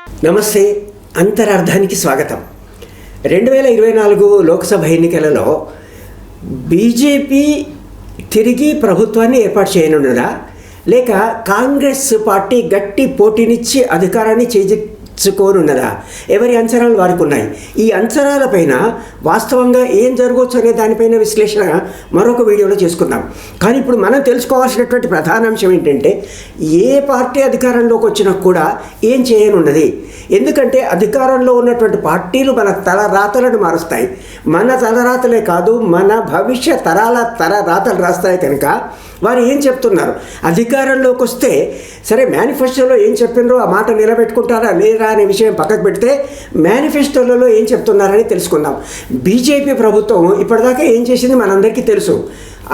నమస్తే. అంతరార్థానికి స్వాగతం. 2024 లోక్సభ ఎన్నికలలో బీజేపీ తిరిగి ప్రభుత్వాన్ని ఏర్పాటు చేయనున్నదా, లేక కాంగ్రెస్ పార్టీ గట్టి పోటీనిచ్చి అధికారాన్ని చేజిక్కోనున్నదా? ఎవరి అంచనాలు వారికి ఉన్నాయి. ఈ అంచనాలపైన వాస్తవంగా ఏం జరగవచ్చు అనే దానిపైన విశ్లేషణ మరొక వీడియోలో చేసుకుందాం. కానీ ఇప్పుడు మనం తెలుసుకోవాల్సినటువంటి ప్రధాన అంశం ఏంటంటే, ఏ పార్టీ అధికారంలోకి వచ్చినా కూడా ఏం చేయనున్నది. ఎందుకంటే అధికారంలో ఉన్నటువంటి పార్టీలు మన తలరాతలను మారుస్తాయి. మన తలరాతలే కాదు, మన భవిష్య తరాల తలరాతలు రాస్తాయి. కనుక వారు ఏం చెప్తున్నారు, అధికారంలోకి వస్తే సరే మేనిఫెస్టోలో ఏం చెప్పినారో ఆ మాట నిలబెట్టుకుంటారా లేదా అనే విషయం పక్కకు పెడితే మేనిఫెస్టోలలో ఏం చెప్తున్నారని తెలుసుకుందాం. బీజేపీ ప్రభుత్వం ఇప్పటిదాకా ఏం చేసింది మనందరికీ తెలుసు,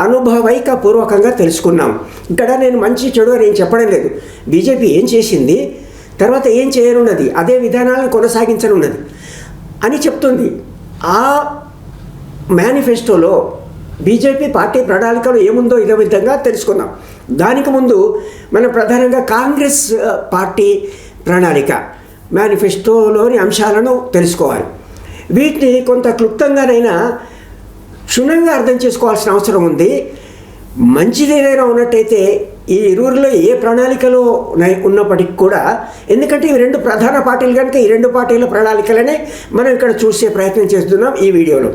అనుభవైక పూర్వకంగా తెలుసుకున్నాం. ఇక్కడ నేను మంచి చెడు అని ఏం చెప్పడం లేదు. బీజేపీ ఏం చేసింది, తర్వాత ఏం చేయనున్నది, అదే విధానాలను కొనసాగించనున్నది అని చెప్తుంది. ఆ మేనిఫెస్టోలో బీజేపీ పార్టీ ప్రణాళికలు ఏముందో ఇదే విధంగా తెలుసుకుందాం. దానికి ముందు మనం ప్రధానంగా కాంగ్రెస్ పార్టీ ప్రణాళిక మేనిఫెస్టోలోని అంశాలను తెలుసుకోవాలి. వీటిని కొంత క్లుప్తంగానైనా క్షుణ్ణంగా అర్థం చేసుకోవాల్సిన అవసరం ఉంది. మంచిదేదైనా ఉన్నట్టయితే ఈ ఇరువురిలో ఏ ప్రణాళికలో ఉన్నప్పటికీ కూడా, ఎందుకంటే ఇవి రెండు ప్రధాన పార్టీలు కనుక ఈ రెండు పార్టీల ప్రణాళికలనే మనం ఇక్కడ చూసే ప్రయత్నం చేస్తున్నాం. ఈ వీడియోలో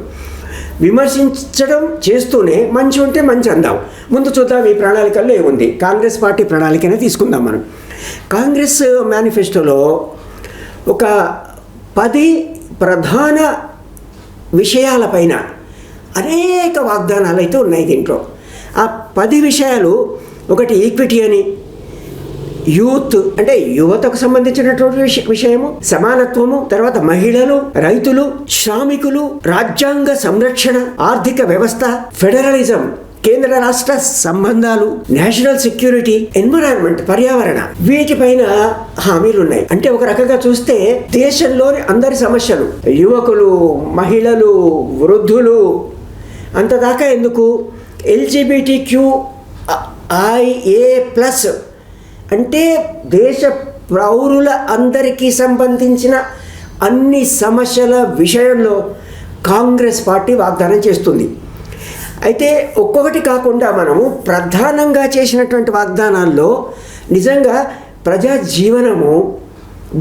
విమర్శించడం చేస్తూనే మంచి ఉంటే మంచి అందాం. ముందు చూద్దాం ఈ ప్రణాళికల్లో ఏముంది. కాంగ్రెస్ పార్టీ ప్రణాళికనే తీసుకుందాం మనం. కాంగ్రెస్ మేనిఫెస్టోలో ఒక 10 ప్రధాన విషయాలపైన అనేక వాగ్దానాలు అయితే ఉన్నాయి దీంట్లో. ఆ 10 విషయాలు, ఒకటి ఈక్విటీ అని, యూత్ అంటే యువతకు సంబంధించినటువంటి విషయము, సమానత్వము, తర్వాత మహిళలు, రైతులు, శ్రామికులు, రాజ్యాంగ సంరక్షణ, ఆర్థిక వ్యవస్థ, ఫెడరలిజం, కేంద్ర రాష్ట్ర సంబంధాలు, నేషనల్ సెక్యూరిటీ, ఎన్విరాన్మెంట్, పర్యావరణ, వీటిపైన హామీలు ఉన్నాయి. అంటే ఒక రకంగా చూస్తే దేశంలోని అందరి సమస్యలు, యువకులు, మహిళలు, వృద్ధులు, అంతదాకా ఎందుకు LGBTQIA+ అంటే దేశ పౌరుల అందరికీ సంబంధించిన అన్ని సమస్యల విషయంలో కాంగ్రెస్ పార్టీ వాగ్దానం చేస్తుంది. అయితే ఒక్కొక్కటి కాకుండా మనము ప్రధానంగా చేసినటువంటి వాగ్దానాల్లో నిజంగా ప్రజా జీవనము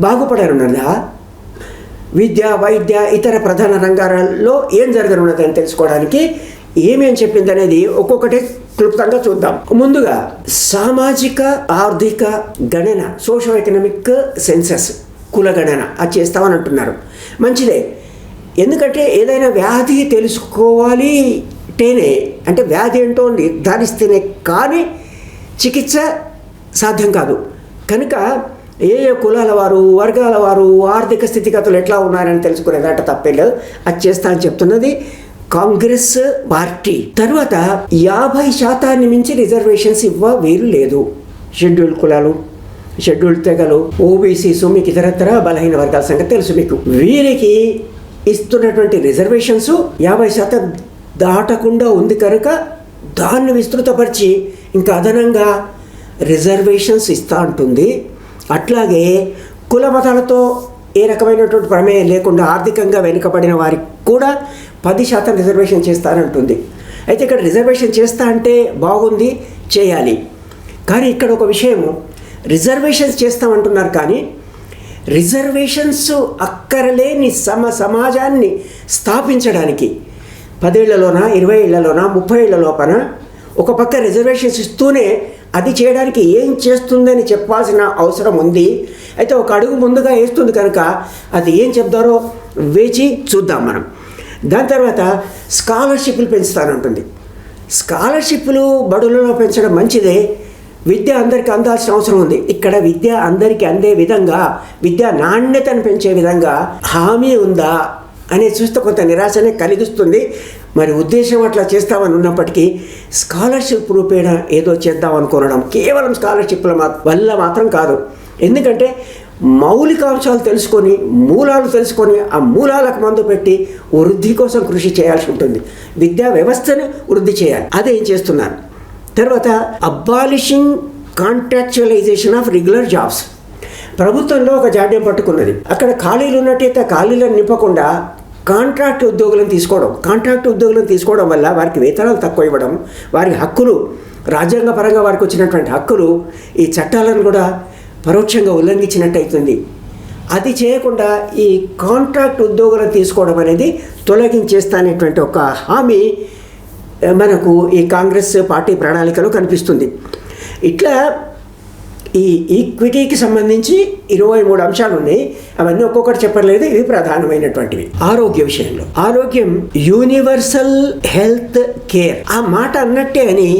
బాగుపడనున్నదా, విద్య, వైద్య, ఇతర ప్రధాన రంగాలలో ఏం జరగనున్నదని తెలుసుకోవడానికి ఏమేం చెప్పింది అనేది ఒక్కొక్కటి క్లుప్తంగా చూద్దాం. ముందుగా సామాజిక ఆర్థిక గణన, సోషో ఎకనామిక్ సెన్సస్, కులగణన అది చేస్తామని అంటున్నారు. మంచిదే, ఎందుకంటే ఏదైనా వ్యాధి తెలుసుకోవాలి అంటే వ్యాధి ఏంటో నిర్ధారిస్తేనే కానీ చికిత్స సాధ్యం కాదు. కనుక ఏ కులాల వారు, వర్గాల వారు, ఆర్థిక స్థితిగతులు ఎట్లా ఉన్నారని తెలుసుకునేదాట తప్పేలేదు. అది చేస్తా అని చెప్తున్నది కాంగ్రెస్ పార్టీ. తర్వాత 50% మించి రిజర్వేషన్స్ వీలు లేదు. షెడ్యూల్ కులాలు, షెడ్యూల్ తెగలు, ఓబీసీస్, మీకు ఇతరత్ర బలహీన వర్గాల సంగతి తెలుసు మీకు. వీరికి ఇస్తున్నటువంటి రిజర్వేషన్స్ 50% దాటకుండా ఉంది కనుక దాన్ని విస్తృతపరిచి ఇంకా అదనంగా రిజర్వేషన్స్ ఇస్తూ ఉంటుంది. అట్లాగే కుల మతాలతో ఏ రకమైనటువంటి ప్రమేయం లేకుండా ఆర్థికంగా వెనుకబడిన వారికి కూడా 10% రిజర్వేషన్ చేస్తానంటుంది. అయితే ఇక్కడ రిజర్వేషన్ చేస్తా అంటే బాగుంది, చేయాలి. కానీ ఇక్కడ ఒక విషయము, రిజర్వేషన్స్ చేస్తామంటున్నారు కానీ రిజర్వేషన్స్ అక్కరలేని సమాజాన్ని స్థాపించడానికి 10 ఏళ్లలోనా, 20 ఏళ్లలోనా, 30 ఏళ్ల లోపల ఒక పక్క రిజర్వేషన్స్ ఇస్తూనే అది చేయడానికి ఏం చేస్తుందని చెప్పాల్సిన అవసరం ఉంది. అయితే ఒక అడుగు ముందుగా వేస్తుంది కనుక అది ఏం చెప్తారో వేచి చూద్దాం మనం. దాని తర్వాత స్కాలర్షిప్లు పెంచుతానంటుంది. స్కాలర్షిప్లు బడులలో పెంచడం మంచిదే, విద్య అందరికీ అందాల్సిన అవసరం ఉంది. ఇక్కడ విద్య అందరికీ అందే విధంగా, విద్యా నాణ్యతను పెంచే విధంగా హామీ ఉందా అనేది చూస్తే కొంత నిరాశనే కలిగిస్తుంది. మరి ఉద్దేశం అట్లా చేస్తామని ఉన్నప్పటికీ స్కాలర్షిప్ రూపేణ ఏదో చేద్దాం అనుకోవడం కేవలం స్కాలర్షిప్ల వల్ల మాత్రం కాదు. ఎందుకంటే మౌలిక అంశాలు తెలుసుకొని, మూలాలు తెలుసుకొని, ఆ మూలాలకు మందు పెట్టి వృద్ధి కోసం కృషి చేయాల్సి ఉంటుంది. విద్యా వ్యవస్థను వృద్ధి చేయాలి, అదేం చేస్తున్నారు. తర్వాత అబాలిషింగ్ కాంట్రాక్చువలైజేషన్ ఆఫ్ రెగ్యులర్ జాబ్స్, ప్రభుత్వంలో ఒక జాడ్యం పట్టుకున్నది. అక్కడ ఖాళీలు ఉన్నట్టయితే ఖాళీలను నింపకుండా కాంట్రాక్ట్ ఉద్యోగులను తీసుకోవడం వల్ల వారికి వేతనాలు తక్కువ ఇవ్వడం, వారి హక్కులు రాజ్యాంగపరంగా వారికి వచ్చినటువంటి హక్కులు ఈ చట్టాలను కూడా పరోక్షంగా ఉల్లంఘించినట్టు అవుతుంది. అది చేయకుండా ఈ కాంట్రాక్ట్ ఉద్యోగులను తీసుకోవడం అనేది తొలగించేస్తానేటువంటి ఒక హామీ మనకు ఈ కాంగ్రెస్ పార్టీ ప్రణాళికలో కనిపిస్తుంది. ఇట్లా ఈ ఈక్విటీకి సంబంధించి 23 అంశాలు ఉన్నాయి. అవన్నీ ఒక్కొక్కటి చెప్పలేదు, ఇవి ప్రధానమైనటువంటివి. ఆరోగ్య విషయంలో ఆరోగ్యం యూనివర్సల్ హెల్త్ కేర్ ఆ మాట అన్నట్టే అని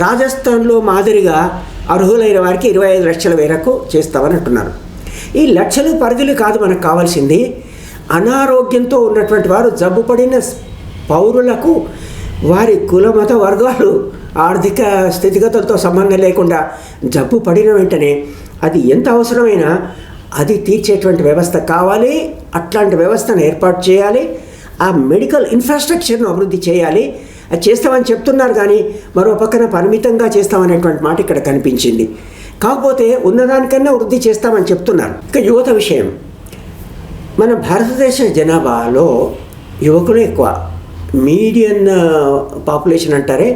రాజస్థాన్లో మాదిరిగా అర్హులైన వారికి 25 లక్షల మేరకు చేస్తామని అంటున్నారు. ఈ లక్షలు పరిధులు కాదు మనకు కావాల్సింది. అనారోగ్యంతో ఉన్నటువంటి వారు, జబ్బుపడిన పౌరులకు వారి కుల మత వర్గాలు ఆర్థిక స్థితిగతులతో సంబంధం లేకుండా జబ్బు పడిన వెంటనే అది ఎంత అవసరమైనా అది తీర్చేటువంటి వ్యవస్థ కావాలి. అట్లాంటి వ్యవస్థను ఏర్పాటు చేయాలి. ఆ మెడికల్ ఇన్ఫ్రాస్ట్రక్చర్ను అభివృద్ధి చేయాలి. అది చేస్తామని చెప్తున్నారు, కానీ మరో పక్కన పరిమితంగా చేస్తామనేటువంటి మాట ఇక్కడ కనిపించింది. కాకపోతే ఉన్నదానికన్నా వృద్ధి చేస్తామని చెప్తున్నారు. ఇక యువత విషయం, మన భారతదేశ జనాభాలో యువకులు ఎక్కువ. మీడియన్ పాపులేషన్ అంటారే,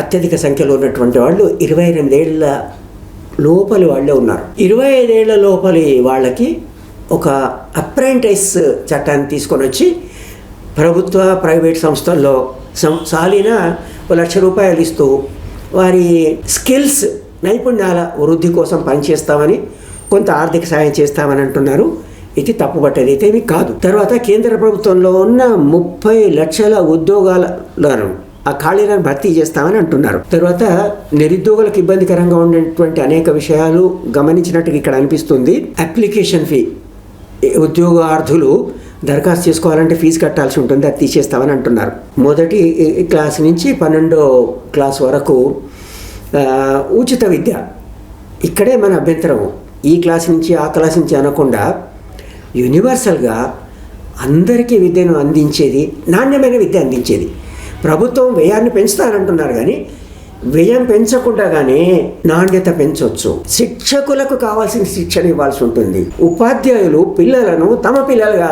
అత్యధిక సంఖ్యలో ఉన్నటువంటి వాళ్ళు 28 ఏళ్ల లోపలి వాళ్ళే ఉన్నారు. 25 ఏళ్ల లోపలి వాళ్ళకి ఒక అప్రెంటిస్ చట్టాన్ని తీసుకొని వచ్చి ప్రభుత్వ ప్రైవేట్ సంస్థల్లో సాలిన ₹1,00,000 ఇస్తూ వారి స్కిల్స్ నైపుణ్యాల వృద్ధి కోసం పనిచేస్తామని, కొంత ఆర్థిక సాయం చేస్తామని అంటున్నారు. ఇది తప్పుపట్టేది అయితే ఏమీ కాదు. తర్వాత కేంద్ర ప్రభుత్వంలో ఉన్న 30 లక్షల ఉద్యోగాలను ఆ ఖాళీలను భర్తీ చేస్తామని అంటున్నారు. తర్వాత నిరుద్యోగులకు ఇబ్బందికరంగా ఉండేటువంటి అనేక విషయాలు గమనించినట్టుగా ఇక్కడ అనిపిస్తుంది. అప్లికేషన్ ఫీ, ఉద్యోగార్థులు దరఖాస్తు చేసుకోవాలంటే ఫీజు కట్టాల్సి ఉంటుంది, అది తీసేస్తామని అంటున్నారు. మొదటి క్లాస్ నుంచి 12వ క్లాస్ వరకు ఉచిత విద్య. ఇక్కడే మన అభ్యంతరం. ఈ క్లాస్ నుంచి ఆ క్లాస్ నుంచి అనకుండా యూనివర్సల్గా అందరికీ విద్యను అందించేది, నాణ్యమైన విద్య అందించేది. ప్రభుత్వం వ్యయాన్ని పెంచుతానంటున్నారు, కానీ వ్యయం పెంచకుండానే నాణ్యత పెంచవచ్చు. శిక్షకులకు కావాల్సిన శిక్షణ ఇవ్వాల్సి ఉంటుంది. ఉపాధ్యాయులు పిల్లలను తమ పిల్లలుగా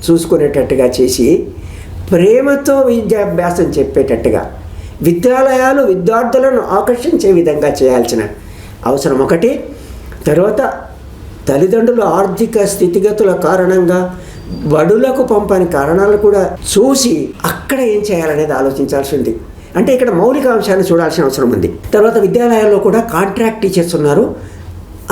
చూసుకునేటట్టుగా చేసి ప్రేమతో విద్యాభ్యాసం చెప్పేటట్టుగా విద్యాలయాలు విద్యార్థులను ఆకర్షించే విధంగా చేయాల్సిన అవసరం ఒకటి. తర్వాత తల్లిదండ్రుల ఆర్థిక స్థితిగతుల కారణంగా బడులకు పంపని కారణాలు కూడా చూసి అక్కడ ఏం చేయాలనేది ఆలోచించాల్సి ఉంది. అంటే ఇక్కడ మౌలిక అంశాన్ని చూడాల్సిన అవసరం ఉంది. తర్వాత విద్యాలయాల్లో కూడా కాంట్రాక్ట్ టీచర్స్ ఉన్నారు.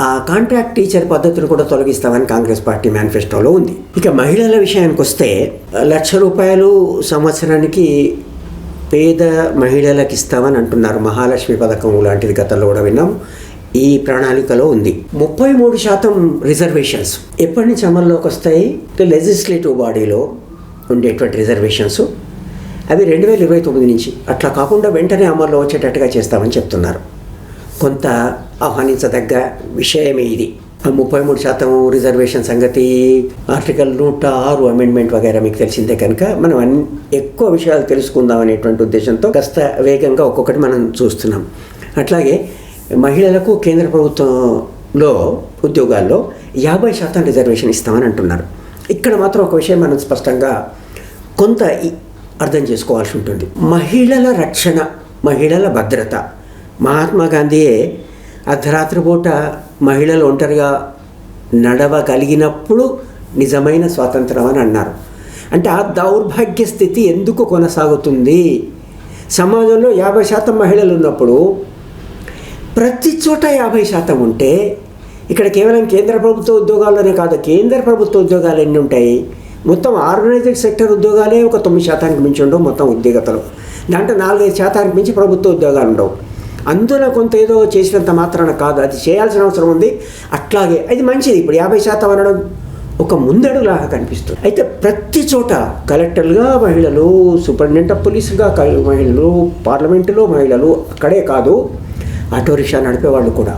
ఆ కాంట్రాక్ట్ టీచర్ పద్ధతిని కూడా తొలగిస్తామని కాంగ్రెస్ పార్టీ మేనిఫెస్టోలో ఉంది. ఇక మహిళల విషయానికి వస్తే ₹1,00,000 సంవత్సరానికి పేద మహిళలకు ఇస్తామని అంటున్నారు. మహాలక్ష్మి పథకం లాంటిది గతంలో కూడా విన్నాం. ఈ ప్రణాళికలో ఉంది. 33% రిజర్వేషన్స్ ఎప్పటి నుంచి అమల్లోకి వస్తాయి? లెజిస్లేటివ్ బాడీలో ఉండేటువంటి రిజర్వేషన్స్ అవి 2029 నుంచి, అట్లా కాకుండా వెంటనే అమల్లో వచ్చేటట్టుగా చేస్తామని చెప్తున్నారు. కొంత ఆహ్వానించదగ్గ విషయమే ఇది. 33% రిజర్వేషన్ సంగతి ఆర్టికల్ 106 అమెండ్మెంట్ వగైరా మీకు తెలిసిందే కనుక మనం ఎక్కువ విషయాలు తెలుసుకుందాం అనేటువంటి ఉద్దేశంతో కాస్త వేగంగా ఒక్కొక్కటి మనం చూస్తున్నాం. అట్లాగే మహిళలకు కేంద్ర ప్రభుత్వంలో ఉద్యోగాల్లో 50% రిజర్వేషన్ ఇస్తామని అంటున్నారు. ఇక్కడ మాత్రం ఒక విషయం మనం స్పష్టంగా కొంత అర్థం చేసుకోవాల్సి ఉంటుంది. మహిళల రక్షణ, మహిళల భద్రత. మహాత్మా గాంధీయే అర్ధరాత్రి పూట మహిళలు ఒంటరిగా నడవగలిగినప్పుడు నిజమైన స్వాతంత్రం అని అన్నారు. అంటే ఆ దౌర్భాగ్య స్థితి ఎందుకు కొనసాగుతుంది? సమాజంలో 50% మహిళలు ఉన్నప్పుడు ప్రతి చోట 50% ఉంటే ఇక్కడ కేవలం కేంద్ర ప్రభుత్వ ఉద్యోగాల్లోనే కాదు, కేంద్ర ప్రభుత్వ ఉద్యోగాలు ఎన్ని ఉంటాయి? మొత్తం ఆర్గనైజ్డ్ సెక్టర్ ఉద్యోగాలే ఒక 9% మించి ఉండవు మొత్తం ఉద్యోగతలు. దాంట్లో 4-5% మించి ప్రభుత్వ ఉద్యోగాలు ఉండవు. అందులో కొంత ఏదో చేసినంత మాత్రాన కాదు, అది చేయాల్సిన అవసరం ఉంది. అట్లాగే అది మంచిది. ఇప్పుడు 50% అనడం ఒక ముందడులాగా కనిపిస్తుంది. అయితే ప్రతి చోట కలెక్టర్లుగా మహిళలు, సూపరింటెండెంట్ ఆఫ్ పోలీసుగా మహిళలు, పార్లమెంటులో మహిళలు, అక్కడే కాదు ఆటో రిక్షా నడిపేవాళ్ళు కూడా,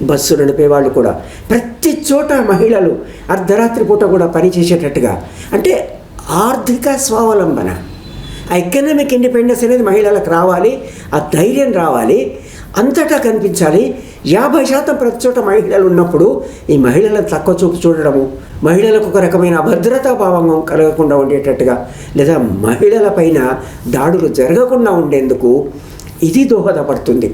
బస్సు నడిపేవాళ్ళు కూడా, ప్రతి చోట మహిళలు అర్ధరాత్రి పూట కూడా పనిచేసేటట్టుగా. అంటే ఆర్థిక స్వావలంబన, ఆ ఎకనామిక్ ఇండిపెండెన్స్ అనేది మహిళలకు రావాలి, ఆ ధైర్యం రావాలి, అంతటా కనిపించాలి. 50% ప్రతి చోట మహిళలు ఉన్నప్పుడు ఈ మహిళలను తక్కువ చూపు చూడడము, మహిళలకు ఒక రకమైన అభద్రతా భావం కలగకుండా ఉండేటట్టుగా, లేదా మహిళల పైన దాడులు జరగకుండా ఉండేందుకు ఇది దోహదపడుతుంది.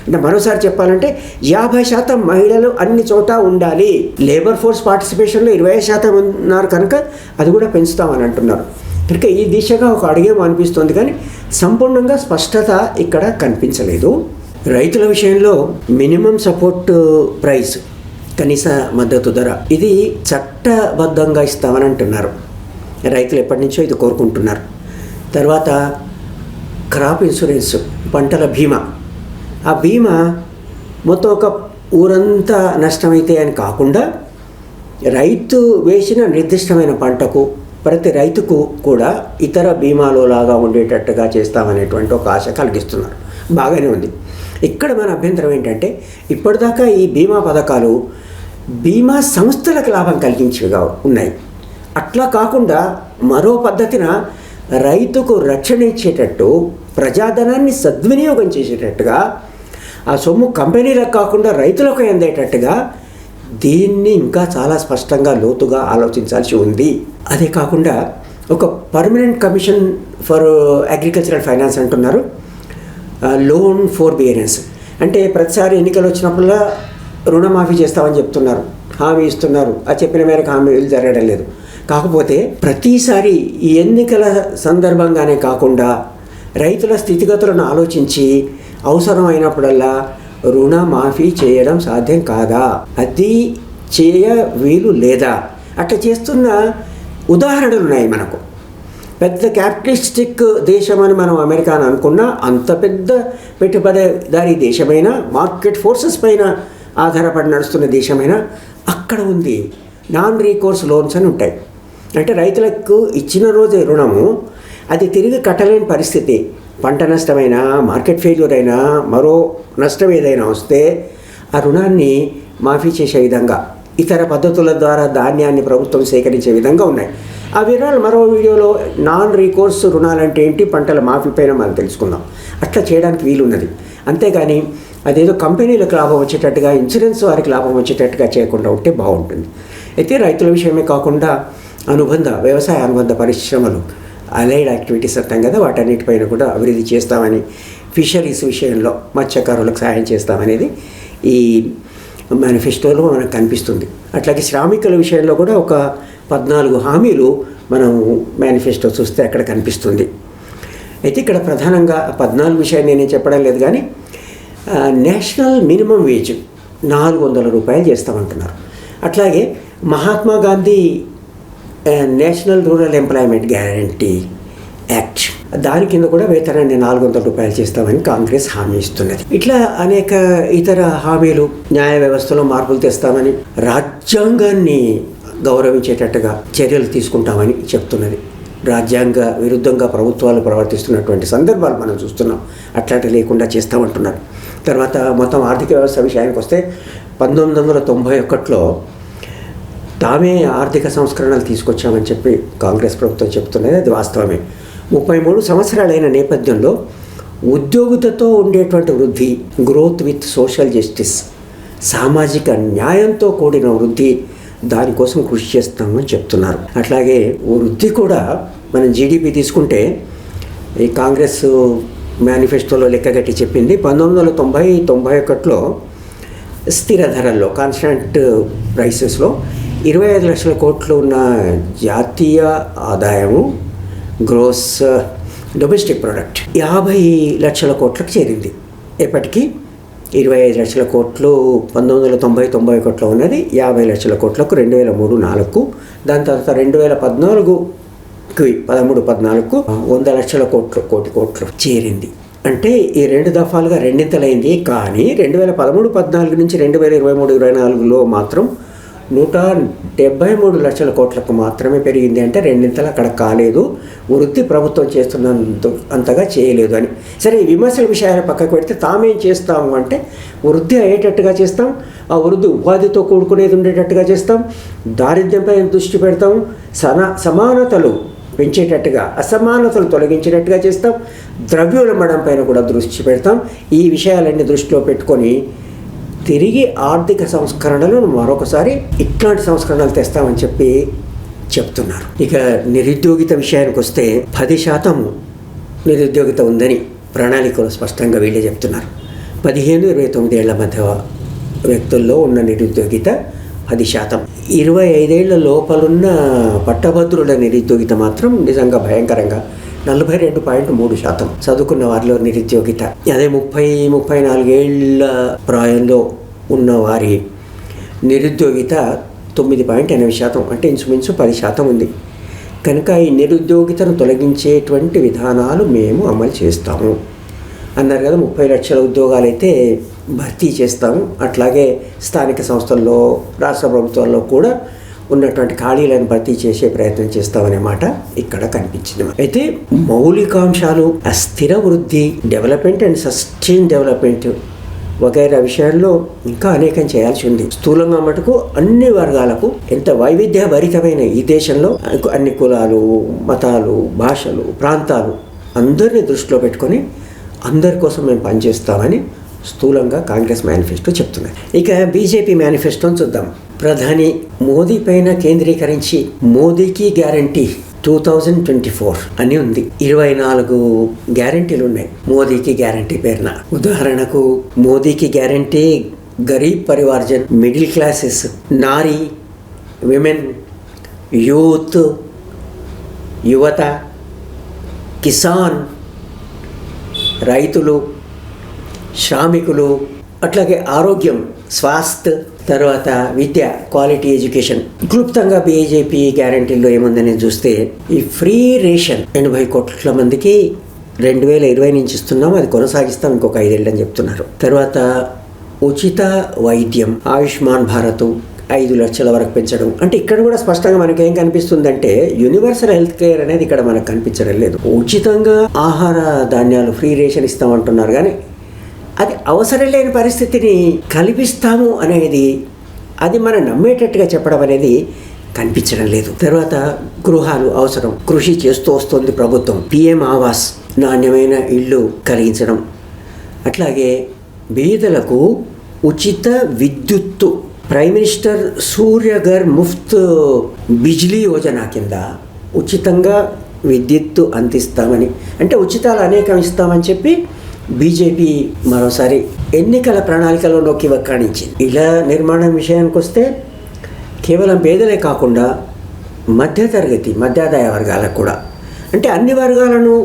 అంటే మరోసారి చెప్పాలంటే 50% మహిళలు అన్ని చోట ఉండాలి. లేబర్ ఫోర్స్ పార్టిసిపేషన్లో 25% ఉన్నారు కనుక అది కూడా పెంచుతామని అంటున్నారు. కనుక ఈ దిశగా ఒక అడుగేమో అనిపిస్తుంది, కానీ సంపూర్ణంగా స్పష్టత ఇక్కడ కనిపించలేదు. రైతుల విషయంలో మినిమం సపోర్ట్ ప్రైస్, కనీస మద్దతు ధర, ఇది చట్టబద్ధంగా ఇస్తామని అంటున్నారు. రైతులు ఎప్పటి నుంచో ఇది కోరుకుంటున్నారు. తర్వాత క్రాప్ ఇన్సూరెన్స్, పంటల బీమా, ఆ బీమా మొత్తం ఒక ఊరంతా నష్టమైతే అని కాకుండా రైతు వేసిన నిర్దిష్టమైన పంటకు ప్రతి రైతుకు కూడా ఇతర బీమాలో లాగా ఉండేటట్టుగా చేస్తామనేటువంటి ఒక ఆశ కలిగిస్తున్నారు. బాగానే ఉంది. ఇక్కడ మన అభ్యంతరం ఏంటంటే ఇప్పటిదాకా ఈ బీమా పథకాలు బీమా సంస్థలకు లాభం కలిగించేవిగా ఉన్నాయి. అట్లా కాకుండా మరో పద్ధతిన రైతుకు రక్షణ ఇచ్చేటట్టు, ప్రజాధనాన్ని సద్వినియోగం చేసేటట్టుగా, ఆ సొమ్ము కంపెనీలకు కాకుండా రైతులకు అందేటట్టుగా దీన్ని ఇంకా చాలా స్పష్టంగా లోతుగా ఆలోచించాల్సి ఉంది. అదే కాకుండా ఒక permanent commission for agricultural finance అంటున్నారు, లోన్ ఫోర్ బియరెన్స్. అంటే ప్రతిసారి ఎన్నికలు వచ్చినప్పుడల్లా రుణమాఫీ చేస్తామని చెప్తున్నారు, హామీ ఇస్తున్నారు. ఆ చెప్పిన మేరకు హామీలు జరగడం లేదు. కాకపోతే ప్రతిసారి ఈ ఎన్నికల సందర్భంగానే కాకుండా రైతుల స్థితిగతులను ఆలోచించి అవసరం అయినప్పుడల్లా రుణమాఫీ చేయడం సాధ్యం కాదా, అది చేయ వీలు లేదా, అట్లా చేస్తున్న ఉదాహరణలు ఉన్నాయి మనకు. పెద్ద క్యాపిటలిస్టిక్ దేశమని మనం అమెరికాను అనుకున్నా, అంత పెద్ద పెట్టుబడిదారీ దేశమైన, మార్కెట్ ఫోర్సెస్ పైన ఆధారపడి నడుస్తున్న దేశమైనా అక్కడ ఉంది నాన్ రీకోర్స్ లోన్స్ అని ఉంటాయి. అంటే రైతులకు ఇచ్చిన రోజే రుణము, అది తిరిగి కట్టలేని పరిస్థితి, పంట నష్టమైనా, మార్కెట్ ఫెయిల్యూర్ అయినా, మరో నష్టం ఏదైనా వస్తే ఆ రుణాన్ని మాఫీ చేసే విధంగా, ఇతర పద్ధతుల ద్వారా ధాన్యాన్ని ప్రభుత్వం సేకరించే విధంగా ఉన్నాయి. ఆ వివరాలు మరో వీడియోలో నాన్ రీకోర్స్ రుణాలంటే ఏంటి, పంటల మాఫీ పైన మనం తెలుసుకుందాం. అట్లా చేయడానికి వీలున్నది. అంతేగాని అదేదో కంపెనీలకు లాభం వచ్చేటట్టుగా, ఇన్సూరెన్స్ వారికి లాభం వచ్చేటట్టుగా చేయకుండా ఉంటే బాగుంటుంది. అయితే రైతుల విషయమే కాకుండా వ్యవసాయ అనుబంధ పరిశ్రమలు, అలైడ్ యాక్టివిటీస్ అంటాం కదా, వాటన్నిటిపైన కూడా అభివృద్ధి చేస్తామని, ఫిషరీస్ విషయంలో మత్స్యకారులకు సహాయం చేస్తామనేది ఈ మేనిఫెస్టోలో మనకు కనిపిస్తుంది. అట్లాగే శ్రామికుల విషయంలో కూడా ఒక 14 హామీలు మనం మేనిఫెస్టో చూస్తే అక్కడ కనిపిస్తుంది. అయితే ఇక్కడ ప్రధానంగా 14 విషయాన్ని నేను చెప్పడం లేదు, కానీ నేషనల్ మినిమం వేజ్ 400 రూపాయలు చేస్తామంటున్నారు. అట్లాగే Mahatma Gandhi national rural employment guarantee act, దాని కింద కూడా వేతనాన్ని 400 రూపాయలు చేస్తామని కాంగ్రెస్ హామీ ఇస్తున్నది. ఇట్లా అనేక ఇతర హామీలు, న్యాయ వ్యవస్థలో మార్పులు తెస్తామని, రాజ్యాంగాన్ని గౌరవించేటట్టుగా చర్యలు తీసుకుంటామని చెప్తున్నది. రాజ్యాంగ విరుద్ధంగా ప్రభుత్వాలు ప్రవర్తిస్తున్నటువంటి సందర్భాలు మనం చూస్తున్నాం. అట్లాంటి లేకుండా చేస్తామంటున్నారు. తర్వాత మొత్తం ఆర్థిక వ్యవస్థ విషయానికి వస్తే 1991లో తామే ఆర్థిక సంస్కరణలు తీసుకొచ్చామని చెప్పి కాంగ్రెస్ ప్రభుత్వం చెప్తున్నది. అది వాస్తవమే. 33 సంవత్సరాలైన నేపథ్యంలో ఉద్యోగితతో ఉండేటువంటి వృద్ధి, గ్రోత్ విత్ సోషల్ జస్టిస్, సామాజిక న్యాయంతో కూడిన వృద్ధి, దానికోసం కృషి చేస్తామని చెప్తున్నారు. అట్లాగే వృద్ధి కూడా మనం జీడిపి తీసుకుంటే ఈ కాంగ్రెస్ మేనిఫెస్టోలో లెక్కగట్టి చెప్పింది 1990-91లో స్థిర ధరల్లో, కాన్స్టాంట్ ప్రైసెస్లో 25 లక్షల కోట్లు ఉన్న జాతీయ ఆదాయము, గ్రోస్ డొమెస్టిక్ ప్రొడక్ట్ 50 లక్షల కోట్లకు చేరింది. ఎప్పటికీ 25 లక్షల కోట్లు 1990-91లో ఉన్నది 50 లక్షల కోట్లకు 2003-04, దాని తర్వాత 2014-14కు 100 లక్షల కోట్లు చేరింది. అంటే ఈ 2 దఫాలుగా రెండింతలైంది. కానీ 2013-14 నుంచి 2023-24లో మాత్రం 173 లక్షల కోట్లకు మాత్రమే పెరిగింది. అంటే రెండింతలు అక్కడ కాలేదు. వృద్ధి ప్రభుత్వం చేస్తున్నంత అంతగా చేయలేదు అని. సరే, ఈ విమర్శల విషయాలు పక్కకు పెడితే తామేం చేస్తాము అంటే వృద్ధి అయ్యేటట్టుగా చేస్తాం, ఆ వృద్ధి ఉపాధితో కూడుకునేది ఉండేటట్టుగా చేస్తాం, దారిద్ర్యంపై దృష్టి పెడతాం, సమానతలు పెంచేటట్టుగా, అసమానతలు తొలగించేటట్టుగా చేస్తాం, ద్రవ్యోల్బణం పైన కూడా దృష్టి పెడతాం. ఈ విషయాలన్నీ దృష్టిలో పెట్టుకొని తిరిగి ఆర్థిక సంస్కరణలు మరొకసారి ఇట్లాంటి సంస్కరణలు తెస్తామని చెప్పి చెప్తున్నారు. ఇక నిరుద్యోగిత విషయానికి వస్తే 10% నిరుద్యోగిత ఉందని ప్రణాళికలు స్పష్టంగా వీళ్ళే చెప్తున్నారు. 15-29 ఏళ్ల మధ్య వ్యక్తుల్లో ఉన్న నిరుద్యోగిత 10%. 25 ఏళ్ల లోపలున్న పట్టభద్రుల నిరుద్యోగిత మాత్రం నిజంగా భయంకరంగా 42.3%. చదువుకున్న వారిలో నిరుద్యోగిత. అదే 30-34 ఏళ్ల ప్రాయంలో ఉన్న వారి నిరుద్యోగిత 9.8%, అంటే ఇంచుమించు 10% ఉంది. కనుక ఈ నిరుద్యోగితను తొలగించేటువంటి విధానాలు మేము అమలు చేస్తాము అన్నారు కదా. 30 లక్షల ఉద్యోగాలు అయితే భర్తీ చేస్తాము, అట్లాగే స్థానిక సంస్థల్లో రాష్ట్ర ప్రభుత్వాల్లో కూడా ఉన్నటువంటి ఖాళీలను భర్తీ చేసే ప్రయత్నం చేస్తామనే మాట ఇక్కడ కనిపించింది. అయితే మౌలికాంశాలు, స్థిర వృద్ధి, డెవలప్మెంట్ అండ్ సస్టైన్ డెవలప్మెంట్ వగైరా విషయాల్లో ఇంకా అనేకం చేయాల్సి ఉంది. స్థూలంగా మటుకు అన్ని వర్గాలకు ఎంత వైవిధ్యభరితమైన ఈ దేశంలో అన్ని కులాలు, మతాలు, భాషలు, ప్రాంతాలు అందరినీ దృష్టిలో పెట్టుకొని అందరి కోసం మేము పనిచేస్తామని స్థూలంగా కాంగ్రెస్ మేనిఫెస్టో చెప్తున్నారు. ఇక బీజేపీ మేనిఫెస్టోని చూద్దాం. ప్రధాని మోదీ పైన కేంద్రీకరించి మోదీకి గ్యారంటీ 2024 అని ఉంది. 24 గ్యారంటీలు ఉన్నాయి మోదీకి గ్యారంటీ పేరున. ఉదాహరణకు మోదీకి గ్యారంటీ గరీబ్ పరివార్జన్, మిడిల్ క్లాసెస్, నారీ, విమెన్, యూత్, యువత, కిసాన్, రైతులు, శ్రామికులు, అట్లాగే ఆరోగ్యం, స్వాస్థ్య, తర్వాత విద్య, క్వాలిటీ ఎడ్యుకేషన్. క్లుప్తంగా బీజేపీ గ్యారంటీల్లో ఏముందని చూస్తే ఈ ఫ్రీ రేషన్ 80 కోట్ల మందికి 2020 నుంచి ఇస్తున్నాం, అది కొనసాగిస్తాం ఇంకొక 5 ఏళ్ళు అని చెప్తున్నారు. తర్వాత ఉచిత వైద్యం, ఆయుష్మాన్ భారత్ 5 లక్షల వరకు పెంచడం. అంటే ఇక్కడ కూడా స్పష్టంగా మనకేం కనిపిస్తుందంటే యూనివర్సల్ హెల్త్ కేర్ అనేది ఇక్కడ మనకు కనిపించడం లేదు. ఉచితంగా ఆహార ధాన్యాలు ఫ్రీ రేషన్ ఇస్తామంటున్నారు, కానీ అది అవసరం లేని పరిస్థితిని కల్పిస్తాము అనేది అది మనం నమ్మేటట్టుగా చెప్పడం అనేది కనిపించడం లేదు. తర్వాత గృహాలు అవసరం, కృషి చేస్తూ వస్తుంది ప్రభుత్వం. పిఎం ఆవాస్, నాణ్యమైన ఇళ్ళు కలిగించడం. అట్లాగే బీదలకు ఉచిత విద్యుత్తు, ప్రైమ్ మినిస్టర్ సూర్యఘర్ ముఫ్త్ బిజ్లీ యోజన కింద ఉచితంగా విద్యుత్తు అందిస్తామని, అంటే ఉచితాలు అనేకం ఇస్తామని చెప్పి బీజేపీ మరోసారి ఎన్నికల ప్రణాళికలో నొక్కి వక్కాణించింది. ఇలా నిర్మాణం విషయానికి వస్తే కేవలం పేదలే కాకుండా మధ్యతరగతి, మధ్యాదాయ వర్గాలకు కూడా, అంటే అన్ని వర్గాలను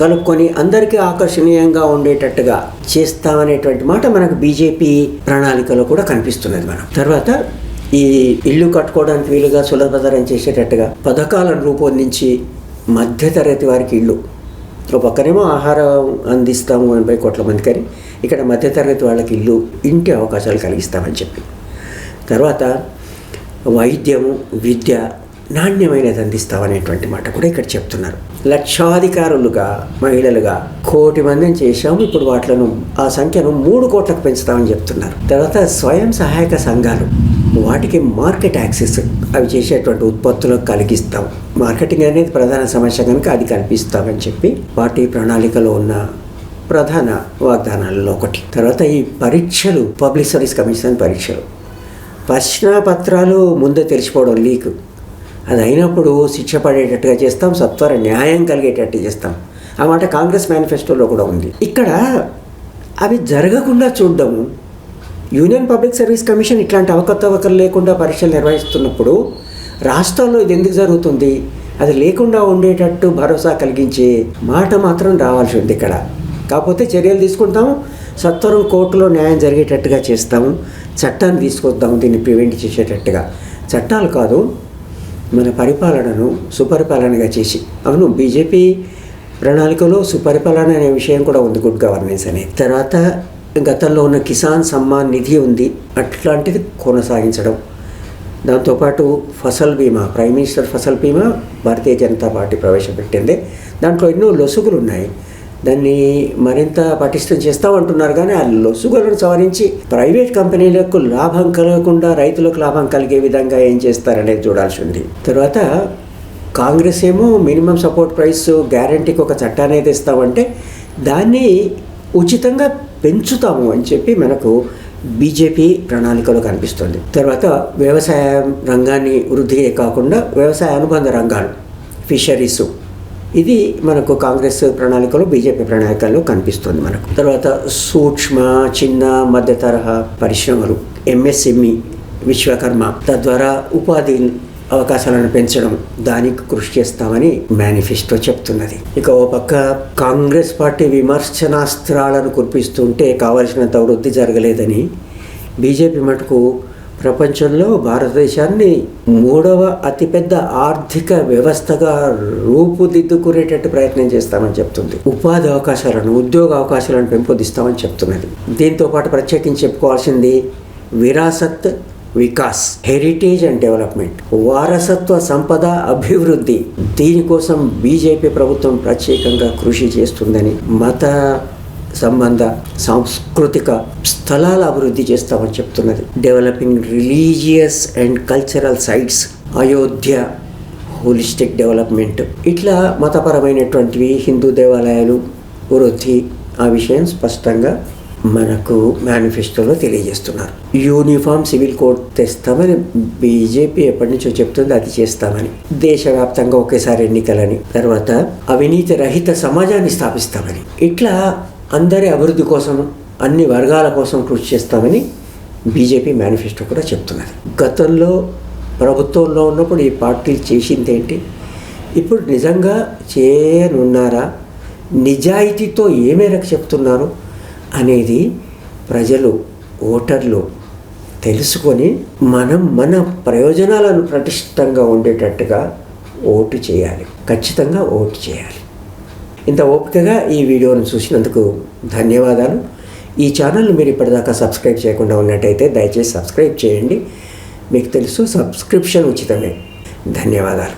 కలుపుకొని అందరికీ ఆకర్షణీయంగా ఉండేటట్టుగా చేస్తామనేటువంటి మాట మనకు బీజేపీ ప్రణాళికలో కూడా కనిపిస్తున్నది. మనం తర్వాత ఈ ఇల్లు కట్టుకోవడానికి వీలుగా సులభతరం చేసేటట్టుగా పథకాలను రూపొందించి మధ్యతరగతి వారికి ఇల్లు, ఒక పక్కనేమో ఆహారం అందిస్తాము 80 కోట్ల మందికి అని, ఇక్కడ మధ్యతరగతి వాళ్ళకి ఇల్లు, ఇంటి అవకాశాలు కలిగిస్తామని చెప్పి. తర్వాత వైద్యము, విద్య నాణ్యమైనది అందిస్తామనేటువంటి మాట కూడా ఇక్కడ చెప్తున్నారు. లక్షాధికారులుగా మహిళలుగా 1 కోటి మందిని చేశాము, ఇప్పుడు వాటిలను ఆ సంఖ్యను 3 కోట్లకు పెంచుతామని చెప్తున్నారు. తర్వాత స్వయం సహాయక సంఘాలు, వాటికి మార్కెట్ యాక్సెస్, అవి చేసేటువంటి ఉత్పత్తులకు కలిగిస్తాం. మార్కెటింగ్ అనేది ప్రధాన సమస్య కనుక అది కల్పిస్తామని చెప్పి పార్టీ ప్రణాళికలో ఉన్న ప్రధాన వాగ్దానాలలో ఒకటి. తర్వాత ఈ పరీక్షలు, పబ్లిక్ సర్వీస్ కమిషన్ పరీక్షలు, ప్రశ్నాపత్రాలు ముందే తెలిసిపోవడం, లీక్, అది అయినప్పుడు శిక్ష పడేటట్టుగా చేస్తాం, సత్వర న్యాయం కలిగేటట్టు చేస్తాం. ఆ మాట కాంగ్రెస్ మేనిఫెస్టోలో కూడా ఉంది. ఇక్కడ అవి జరగకుండా చూడడము, యూనియన్ పబ్లిక్ సర్వీస్ కమిషన్ ఇట్లాంటి అవకతవకలు లేకుండా పరీక్షలు నిర్వహిస్తున్నప్పుడు రాష్ట్రాల్లో ఇది ఎందుకు జరుగుతుంది, అది లేకుండా ఉండేటట్టు భరోసా కలిగించే మాట మాత్రం రావాల్సి ఉంది ఇక్కడ. కాకపోతే చర్యలు తీసుకుంటాము, సత్వరం కోర్టులో న్యాయం జరిగేటట్టుగా చేస్తాము, చట్టాన్ని తీసుకొద్దాము దీన్ని ప్రివెంట్ చేసేటట్టుగా. చట్టాలు కాదు, మన పరిపాలనను సుపరిపాలనగా చేసి. అవును, బీజేపీ ప్రణాళికలో సుపరిపాలన అనే విషయం కూడా ఉంది, గుడ్ గవర్నెన్స్ అనేది. తర్వాత గతంలో ఉన్న కిసాన్ సమ్మాన్ నిధి ఉంది, అట్లాంటిది కొనసాగించడం. దాంతోపాటు ఫసల్ బీమా, ప్రైమ్ మినిస్టర్ ఫసల్ బీమా భారతీయ జనతా పార్టీ ప్రవేశపెట్టింది. దాంట్లో ఎన్నో లొసుగులు ఉన్నాయి, దాన్ని మరింత పటిష్టం చేస్తామంటున్నారు. కానీ ఆ లొసుగులను సవరించి ప్రైవేట్ కంపెనీలకు లాభం కలగకుండా రైతులకు లాభం కలిగే విధంగా ఏం చేస్తారనేది చూడాల్సి ఉంది. తర్వాత కాంగ్రెస్ ఏమో మినిమం సపోర్ట్ ప్రైస్ గ్యారంటీకి ఒక చట్టాన్ని అయితే ఇస్తామంటే దాన్ని ఉచితంగా పెంచుతాము అని చెప్పి మనకు బీజేపీ ప్రణాళికలో కనిపిస్తుంది. తర్వాత వ్యవసాయ రంగాన్ని వృద్ధియే కాకుండా వ్యవసాయ అనుబంధ రంగాలు, ఫిషరీస్, ఇది మనకు కాంగ్రెస్ ప్రణాళికలో, బీజేపీ ప్రణాళికల్లో కనిపిస్తుంది మనకు. తర్వాత సూక్ష్మ, చిన్న, మధ్య తరహా పరిశ్రమలు, ఎంఎస్ఎంఈ, విశ్వకర్మ, తద్వారా ఉపాధి అవకాశాలను పెంచడం, దానికి కృషి చేస్తామని మేనిఫెస్టో చెప్తున్నది. ఇక ఓ పక్క కాంగ్రెస్ పార్టీ విమర్శనాస్త్రాలను కురిపిస్తుంటే కావలసినంత వృద్ధి జరగలేదని, బీజేపీ మటుకు ప్రపంచంలో భారతదేశాన్ని 3వ అతిపెద్ద ఆర్థిక వ్యవస్థగా రూపుదిద్దుకునేటట్టు ప్రయత్నం చేస్తామని చెప్తుంది. ఉపాధి అవకాశాలను, ఉద్యోగ అవకాశాలను పెంపొందిస్తామని చెప్తున్నది. దీంతోపాటు ప్రత్యేకించి చెప్పుకోవాల్సింది Virasat Vikas, heritage and development, వారసత్వ సంపద అభివృద్ధి. దీనికోసం బీజేపీ ప్రభుత్వం ప్రత్యేకంగా కృషి చేస్తుందని, మత సంబంధ సాంస్కృతిక స్థలాల అభివృద్ధి చేస్తామని చెప్తున్నది. Developing religious and cultural sites, Ayodhya holistic development, ఇట్లా మతపరమైనటువంటివి, హిందూ దేవాలయాలు వృద్ధి, ఆ విషయం స్పష్టంగా మనకు మేనిఫెస్టోలో తెలియజేస్తున్నారు. యూనిఫామ్ సివిల్ కోడ్ తెస్తామని బీజేపీ ఎప్పటి నుంచో చెప్తుంది, అది చేస్తామని. దేశవ్యాప్తంగా ఒకేసారి ఎన్నికలని, తర్వాత అవినీతి రహిత సమాజాన్ని స్థాపిస్తామని, ఇట్లా అందరి అభివృద్ధి కోసం, అన్ని వర్గాల కోసం కృషి చేస్తామని బీజేపీ మేనిఫెస్టో కూడా చెప్తున్నది. గతంలో ప్రభుత్వంలో ఉన్నప్పుడు ఈ పార్టీలు చేసింది ఏంటి, ఇప్పుడు నిజంగా చేయనున్నారా, నిజాయితీతో ఏ మేరకు చెప్తున్నారు అనేది ప్రజలు, ఓటర్లు తెలుసుకొని మన ప్రయోజనాలను ప్రతిష్టంగా ఉండేటట్టుగా ఓటు చేయాలి, ఖచ్చితంగా ఓటు చేయాలి. ఇంత ఓపికగా ఈ వీడియోను చూసినందుకు ధన్యవాదాలు. ఈ ఛానల్ని మీరు ఇప్పటిదాకా సబ్స్క్రైబ్ చేయకుండా ఉన్నట్టయితే దయచేసి సబ్స్క్రైబ్ చేయండి. మీకు తెలుసు, సబ్స్క్రిప్షన్ ఉచితమే. ధన్యవాదాలు.